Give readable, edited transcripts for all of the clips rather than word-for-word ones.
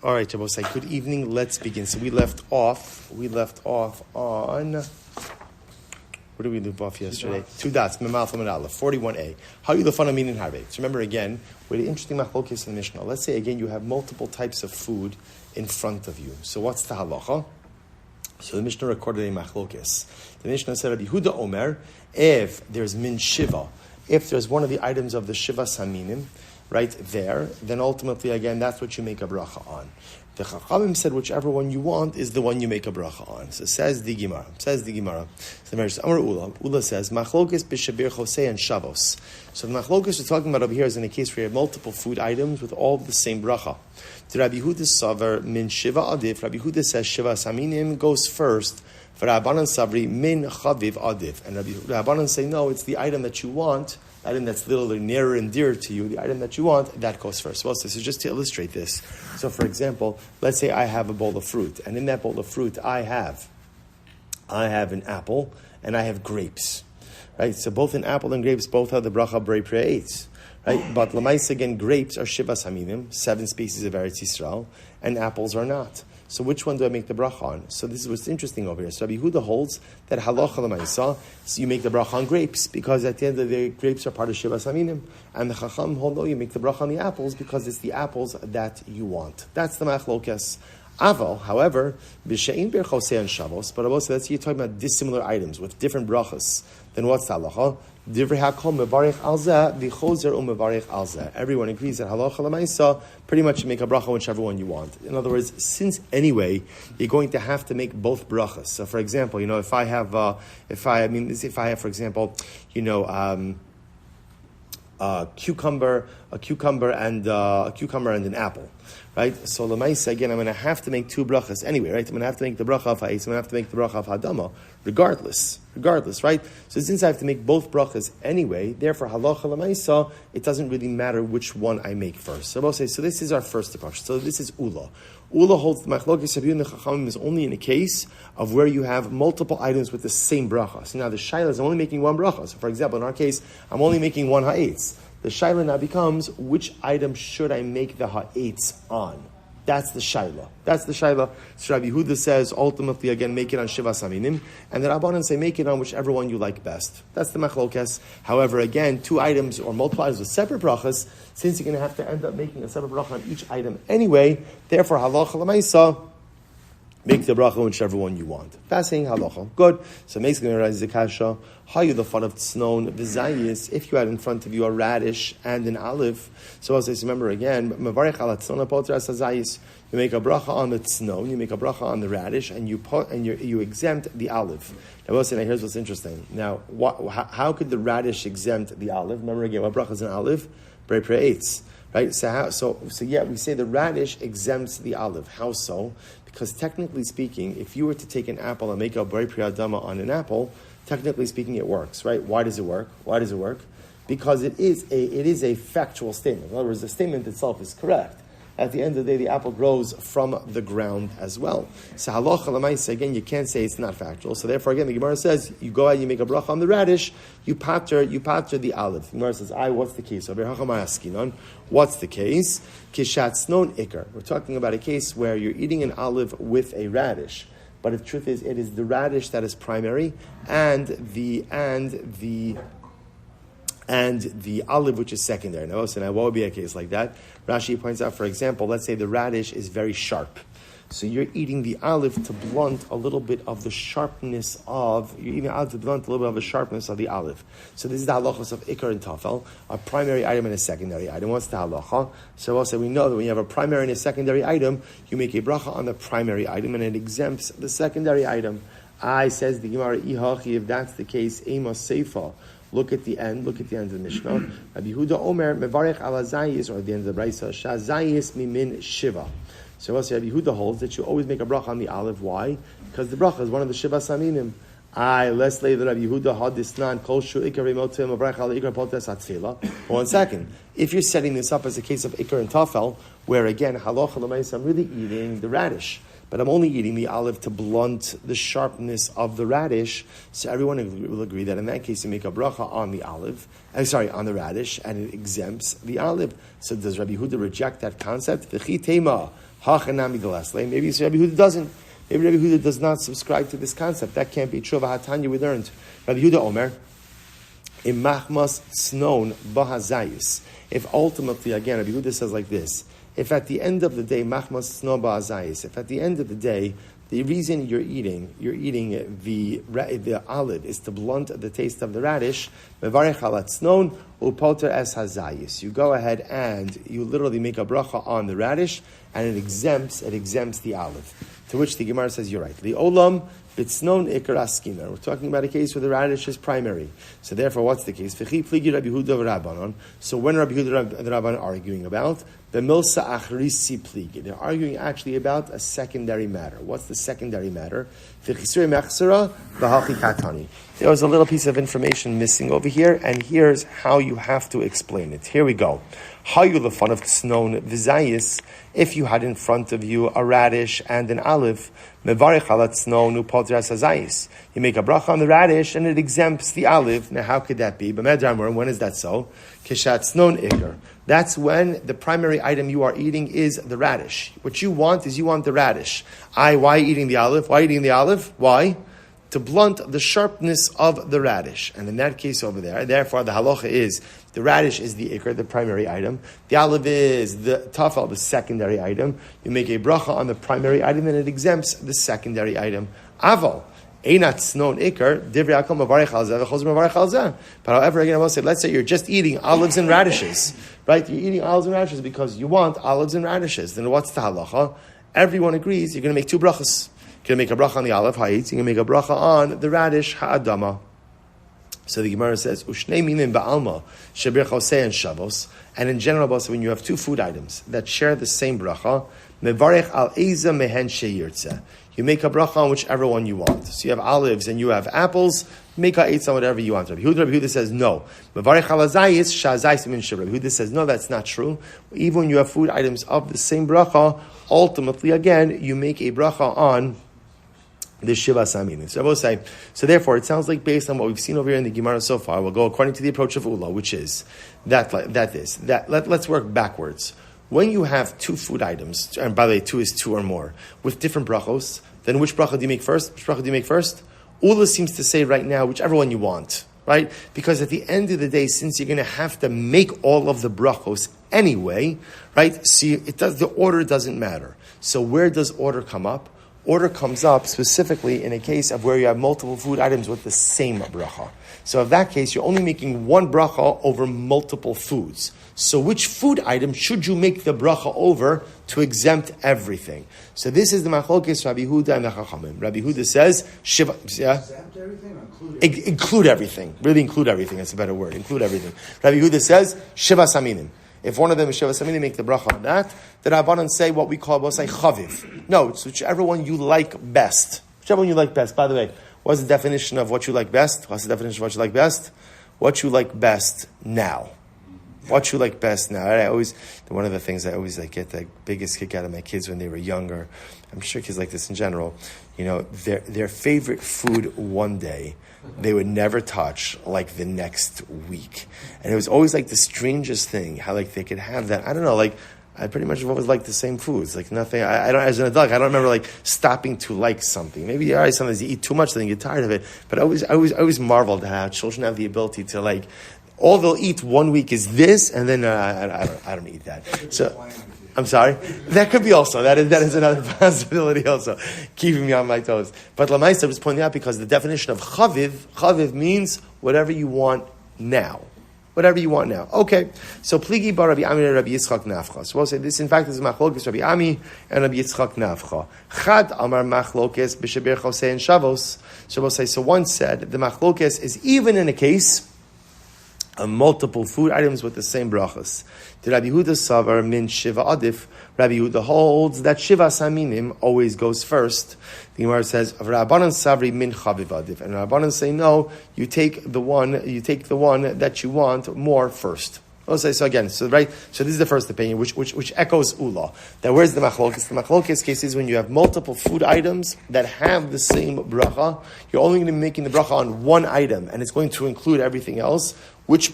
All right, Jabosai, good evening. Let's begin. So we left off on, what did we leave off yesterday? Two dots, Memal Famad Aleph, 41a. How you lefana min in harbe. So remember again, with the interesting machlokes in the Mishnah. Let's say again you have multiple types of food in front of you. So what's the halacha? So the Mishnah recorded a machlokes. The Mishnah said, Rabbi Yehuda Omer, if there's min shiva, if there's one of the items of the shiva saminim, right there, then ultimately, again, that's what you make a bracha on. The Chachamim said whichever one you want is the one you make a bracha on. So says the Gemara. So the Amar Ula says, Machlokes b'Berachos and Shavos. So the Machlokes we're talking about over here is in a case where you have multiple food items with all the same bracha. The Rabbi Yehuda Savar min Shiva Adif. Rabbi Yehuda says Shiva Saminim goes first. For Rabbanan Savri min Chaviv Adif. And Rabbanan say, no, it's the item that you want, the item that's literally nearer and dearer to you, the item that you want, that goes first. Well, so just to illustrate this. So for example, let's say I have a bowl of fruit, and in that bowl of fruit I have an apple and I have grapes. Right? So both an apple and grapes both have the bracha brei pre'etz. Right? But l'maisa again, grapes are shiva saminim, 7 species of Eretz Yisrael, and apples are not. So which one do I make the bracha on? So this is what's interesting over here. So Rabbi Yehuda holds that halacha l'maisa, so you make the bracha on grapes, because at the end of the day, grapes are part of shiva saminim. And the Chacham hold, no, you make the bracha on the apples, because it's the apples that you want. That's the machlokes. Aval, however, b'she'in Berachos and Shavos, but also that's you're talking about dissimilar items with different brachas. Then what's the halacha? Divrei hakol mevarich al zeh v'chozer u'mevarich al zeh. Everyone agrees that halacha l'maisa pretty much you make a bracha whichever one you want. In other words, since anyway you're going to have to make both brachas. So for example, if I have for example, a cucumber and an apple, right? So l'maisa again, I'm going to have to make 2 brachas anyway, right? I'm going to have to make the bracha of ha'etz, I'm going to have to make the bracha of hadama, regardless, right? So since I have to make both brachas anyway, therefore halacha l'maisa, it doesn't really matter which one I make first. So we'll say, so this is our first approach. So this is Ula. Ula holds the machlokes Rabbi Yehuda and Chachamim is only in a case of where you have multiple items with the same bracha. So now the shaila is I'm only making one bracha. So for example, in our case, I'm only making one ha'etz. The shaila now becomes, which item should I make the ha'etz on? That's the shaila. So Rabbi Yehuda says, ultimately, again, make it on Shiva Saminim. And the Rabbanan say, make it on whichever one you like best. That's the machlokes. However, again, 2 items or multiple items with separate brachas, since you're going to have to end up making a separate bracha on each item anyway, therefore, halacha l'maisa, make the bracha whichever one you want. Fascinating halacha. Good. So basically, realize the kasha. How you the fun of tznon v'zayis? If you had in front of you a radish and an olive. So I'll say, remember again, mevarich ala tznon apoter as zayis. You make a bracha on the tznon, you make a bracha on the radish, and you exempt the olive. Now, we'll say, now here's what's interesting. Now, how could the radish exempt the olive? Remember again, what bracha is an olive? Brei pre'etz. Right? So yeah, we say the radish exempts the olive. How so? Because technically speaking, if you were to take an apple and make a brei priyadama on an apple, technically speaking, it works, right? Why does it work? Because it is a factual statement. In other words, the statement itself is correct. At the end of the day, the apple grows from the ground as well. So halacha l'maisa, again, you can't say it's not factual. So therefore, again, the Gemara says, you go out, you make a bracha on the radish, you pater the olive. The Gemara says, what's the case? What's the case? Kishatznon ikar. We're talking about a case where you're eating an olive with a radish. But the truth is, it is the radish that is primary, and the olive which is secondary. Now, what would be a case like that? Rashi points out, for example, let's say the radish is very sharp. So you're eating the olive to blunt a little bit of the sharpness of the olive. So this is the halachos of ikar and tafel, a primary item and a secondary item. What's the halacha? So also we know that when you have a primary and a secondary item, you make a bracha on the primary item and it exempts the secondary item. Says the Gemara, if that's the case, amos seifa. Look at the end of the Mishnah. Rabbi Yehuda Omer, mevarich ala zayis, or at the end of the Brisa, shah zayis mimin shiva. So also Rabbi Yehuda holds that you always make a bracha on the olive. Why? Because the bracha is one of the shiva saminim. Let's lay the Rabbi Yehuda hadisnan kol shu ikar remotim mevarich ala ikar potes atzela. 1 second. If you're setting this up as a case of ikar and tafel, where again, halacha l'mayis, I'm really eating the radish, but I'm only eating the olive to blunt the sharpness of the radish. So everyone will agree that in that case you make a bracha on the on the radish, and it exempts the olive. So does Rabbi Yehuda reject that concept? V'chi tema Hachanami the last lane. Maybe Rabbi Yehuda doesn't. Maybe Rabbi Yehuda does not subscribe to this concept. That can't be true. V'hatanya we learned. Rabbi Yehuda Omer. Imachmas snon bahazayis. If ultimately, again, Rabbi Yehuda says like this: if at the end of the day, machmas snon bahazayis. If at the end of the day, the reason you're eating the olive is to blunt the taste of the radish. Mevarech alat snon upoter es hazayis. You go ahead and you literally make a bracha on the radish, and it exempts the olive. To which the Gemara says, you're right. The olam. It's known ikar askina. We're talking about a case where the radish is primary. So therefore, what's the case? V'chi pligi Rabbi Yehuda v'Rabbanon. So when Rabbi Yehuda and the Rabbanon are arguing about the milsa achrisi pligi, they're arguing actually about a secondary matter. What's the secondary matter? V'chisuri mechsera v'halchi katani. There was a little piece of information missing over here, and here's how you have to explain it. Here we go. Hayu lefan of snon v'zayis. If you had in front of you a radish and an olive, mevarich alat snon upoter es hazayis. You make a bracha on the radish and it exempts the olive. Now, how could that be? When is that so? Kishat snon ikar. That's when the primary item you are eating is the radish. What you want is the radish. Why are you eating the olive? Why are you eating the olive? Why? To blunt the sharpness of the radish. And in that case over there, therefore the halacha is the radish is the ikar, the primary item. The olive is the tafel, the secondary item. You make a bracha on the primary item and it exempts the secondary item. Aval. Einat snon ikar, divrei hakol mavarech al zeh, v'chos mavarech al zeh. But however, again, I will say, let's say you're just eating olives and radishes, right? You're eating olives and radishes because you want olives and radishes. Then what's the halacha? Everyone agrees you're going to make two brachas. You're going to make a bracha on the olive, ha'itz. You're going to make a bracha on the radish, ha'adama. So the Gemara says, Ushnei minim ba'alma, sheberachos and shavos. And in general, also, when you have two food items that share the same bracha, mevarech al eza mehen sheyirtze. You make a bracha on whichever one you want. So you have olives and you have apples, make a eitz on whatever you want. Rabbi Yehuda says, no. Mevarech al azayis, shazayis min shivra. Rabbi Yehuda says, no, that's not true. Even when you have food items of the same bracha, ultimately, again, you make a bracha on the Shiva Saminin. So I will say, so therefore, it sounds like based on what we've seen over here in the Gemara so far, we'll go according to the approach of Ula, which is let's work backwards. When you have two food items, and by the way, two is two or more, with different brachos, then which bracha do you make first? Which bracha do you make first? Ula seems to say right now, whichever one you want, right? Because at the end of the day, since you're going to have to make all of the brachos anyway, right? See, the order doesn't matter. So where does order come up? Order comes up specifically in a case of where you have multiple food items with the same bracha. So in that case, you're only making one bracha over multiple foods. So which food item should you make the bracha over to exempt everything? So this is the machlokes Rabbi Yehuda and the Chachamim. Rabbi Yehuda says, Shiva, yeah? Exempt everything or include everything? Include everything. Really include everything. That's a better word. Include everything. Rabbi Yehuda says, Shiva Saminim. If one of them is Shiva Saminim, make the bracha on that. The Rabbanan say what we call, we'll say chaviv. No, it's whichever one you like best. Whichever one you like best. By the way, what's the definition of what you like best? What's the definition of what you like best? What you like best now. What you like best now. One of the things I always get the biggest kick out of my kids when they were younger, I'm sure kids like this in general, their favorite food one day, they would never touch like the next week. And it was always like the strangest thing, how like they could have that. I don't know, I pretty much have always liked the same foods. Like nothing, I don't, as an adult, I don't remember like stopping to like something. Maybe sometimes you eat too much, then you get tired of it. But I always marveled at how children have the ability to all they'll eat one week is this, and then I don't eat that. So, I'm sorry. That could be also. That is another possibility also, keeping me on my toes. But Lamaisa was pointing out because the definition of chaviv means whatever you want now. Whatever you want now. Okay. So pligi bar Rabbi Ami and Rabbi Yitzchak Nafcha. So we'll say this. In fact, is machlokes Rabbi Ami and Rabbi Yitzchak Nafcha. Chad amar machlokes b'sheberachos and shavos. So we'll say. So one said the machlokes is even in a case of multiple food items with the same brachas. The Rabbi Yehuda savar min shiva adif. Rabbi Yehuda holds that shiva saminim always goes first. The Gemara says Rabbanan savri min chaviv adif, and Rabbanan say no. You take the one that you want more first. I'll say so again. So this is the first opinion, which echoes Ula. That where's the machlokes? The machlokes case is when you have multiple food items that have the same bracha. You're only going to be making the bracha on one item, and it's going to include everything else. Which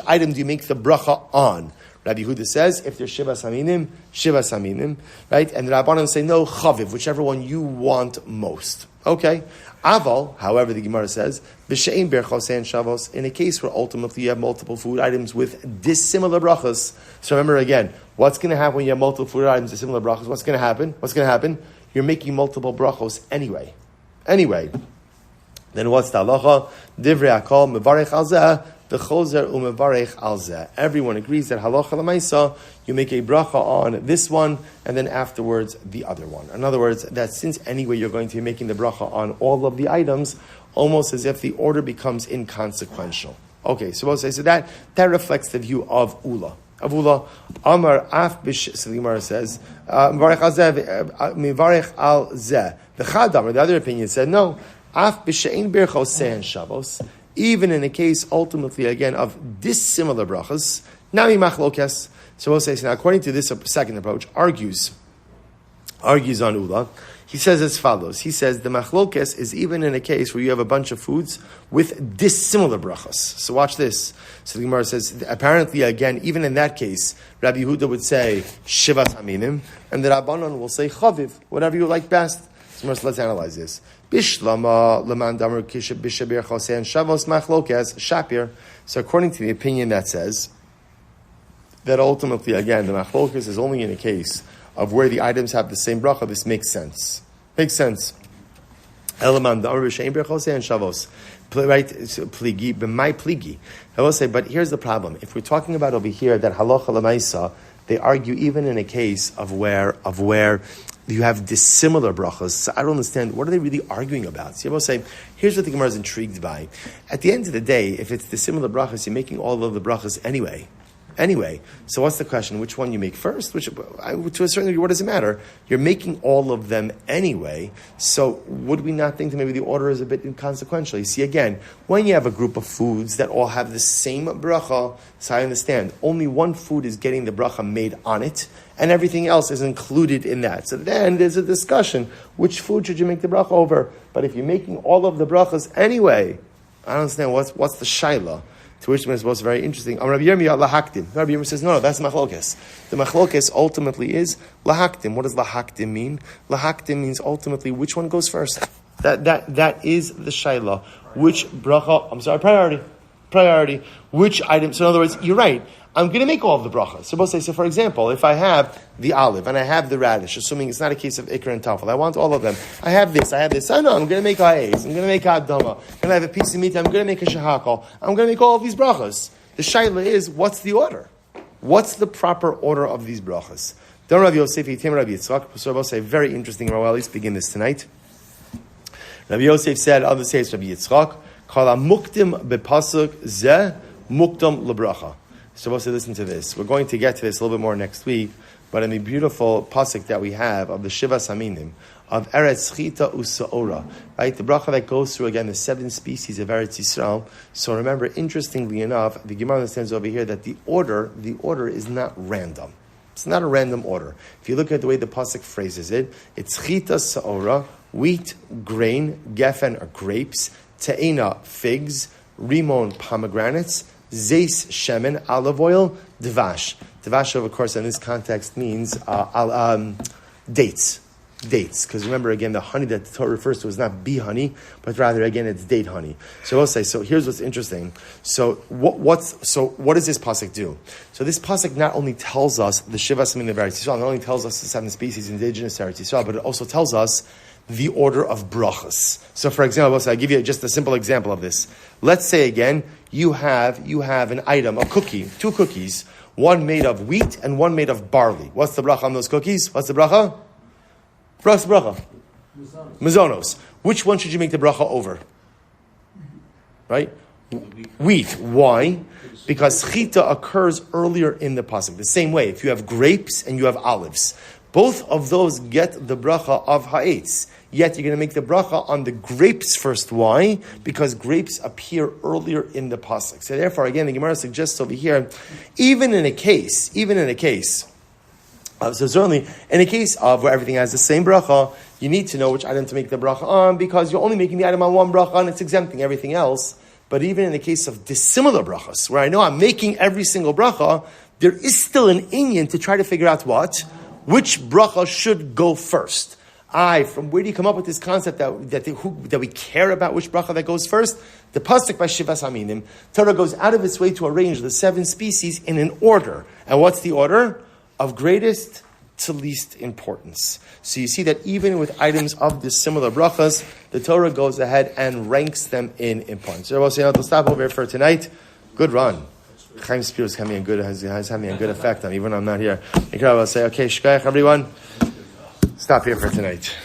item do you make the bracha on? Rabbi Yehuda says, if there's Shiva Saminim, right? And the Rabbanan say, no, Chaviv, whichever one you want most. Okay? Aval, however, the Gemara says, B'she'im Berachos and Shavos, in a case where ultimately you have multiple food items with dissimilar brachas. So remember again, what's going to happen when you have multiple food items, dissimilar brachas? What's going to happen? You're making multiple brachos anyway. Then what's the halacha? Divrei Akol mevarech al zeh, v'chozer umevarech al zeh. Everyone agrees that halacha l'maisa, you make a bracha on this one, and then afterwards the other one. In other words, that since anyway you're going to be making the bracha on all of the items, almost as if the order becomes inconsequential. Okay, so that reflects the view of Ula. Amar af bish. So the Gemara says, "Mivarech al zeh, mivarech al zeh." The Chadam, the other opinion, said no. Af b'she'ein berachos se'en shavos. Even in a case, ultimately again of dissimilar brachas, nami machlokes. So we'll say, now according to this second approach, argues on Ula. He says as follows. He says the machlokes is even in a case where you have a bunch of foods with dissimilar brachas. So watch this. So the Gemara says, apparently again, even in that case, Rabbi Yehuda would say Shiva Saminim, and the Rabbanon will say Chaviv, whatever you like best. So let's analyze this. Bishlama leman damar kisha bishabir chosein shavos machlokes shapir. So according to the opinion that says that ultimately again the machlokes is only in a case of where the items have the same bracha, this makes sense. Eleman damar b'shein bir chosein shavos. Right, pligi b'may pligi. I will say, but here's the problem. If we're talking about over here that halacha l'maisa, they argue even in a case of where you have dissimilar brachas. So I don't understand, what are they really arguing about? So you will say, here's what the Gemara is intrigued by. At the end of the day, if it's dissimilar brachas, you're making all of the brachas anyway. So what's the question? Which one you make first? To a certain degree, what does it matter? You're making all of them anyway. So would we not think that maybe the order is a bit inconsequential? You see, again, when you have a group of foods that all have the same bracha, so I understand, only one food is getting the bracha made on it, and everything else is included in that. So then there's a discussion, which food should you make the bracha over? But if you're making all of the brachas anyway, I don't understand what's the shaila. To which is most very interesting. Rabbi Yomi lahaktim. Rabbi Yomi says, no, that's machlokes. The machlokes ultimately is lahaktim. What does lahaktim mean? Lahaktim means ultimately which one goes first. That is the shaila. Which bracha? Priority. Which item? So in other words, you're right. I'm going to make all of the brachas. So for example, if I have the olive and I have the radish, assuming it's not a case of ikra and tafel, I want all of them. I have this. I know I'm going to make ha'ez. I'm going to make ha'adama. And I have a piece of meat. I'm going to make a shahakal. I'm going to make all of these brachas. The shaila is, what's the order? What's the proper order of these brachas? Don Rabbi Yosef, Yitim Rabbi Yitzchak. So Rabbi Yosef, very interesting. We'll at least begin this tonight. Rabbi Yosef said, I'll say it's Rabbi Yitzchak, Kala muktim bepasuk zeh muktam lebracha. Supposed to listen to this. We're going to get to this a little bit more next week, but in the beautiful pasuk that we have of the Shiva Saminim, of Eretz Chita Usaora, right? The bracha that goes through, again, the 7 species of Eretz Yisrael. So remember, interestingly enough, the Gemara understands over here that the order is not random. It's not a random order. If you look at the way the pasuk phrases it, it's Chita Saora, wheat, grain, gefen, or grapes, te'ena, figs, rimon, pomegranates, zeis, shemen, olive oil, dvash. Dvash, of course, in this context means dates. Dates. Because remember, again, the honey that the Torah refers to is not bee honey, but rather, again, it's date honey. So we'll say, so here's what's interesting. So what does this pasuk do? So this pasuk not only tells us the Shiva Saminim of Eretz Yisrael, not only tells us the 7 species indigenous to Eretz Yisrael, but it also tells us the order of brachas. So for example, I'll give you just a simple example of this. Let's say again, you have an item, a cookie, 2 cookies, one made of wheat and one made of barley. What's the bracha on those cookies? What's the bracha? What's the bracha? Mazonos. Which one should you make the bracha over? Right? Wheat. Why? Because chita occurs earlier in the pasuk. The same way, if you have grapes and you have olives, both of those get the bracha of ha'etz. Yet you're going to make the bracha on the grapes first. Why? Because grapes appear earlier in the pasuk. So therefore, again, the Gemara suggests over here, even in a case, so certainly in a case of where everything has the same bracha, you need to know which item to make the bracha on, because you're only making the item on one bracha and it's exempting everything else. But even in the case of dissimilar brachas, where I know I'm making every single bracha, there is still an inyan to try to figure out which bracha should go first. From where do you come up with this concept that we care about which bracha that goes first? The pasuk by Shivas Aminim, Torah goes out of its way to arrange the 7 species in an order. And what's the order? Of greatest to least importance. So you see that even with items of the similar brachas, the Torah goes ahead and ranks them in importance. So we'll stop over here for tonight. Good run. Chaim Spiro has having a good effect on me, even when I'm not here. I will say, okay, shkayach everyone. Stop here for tonight.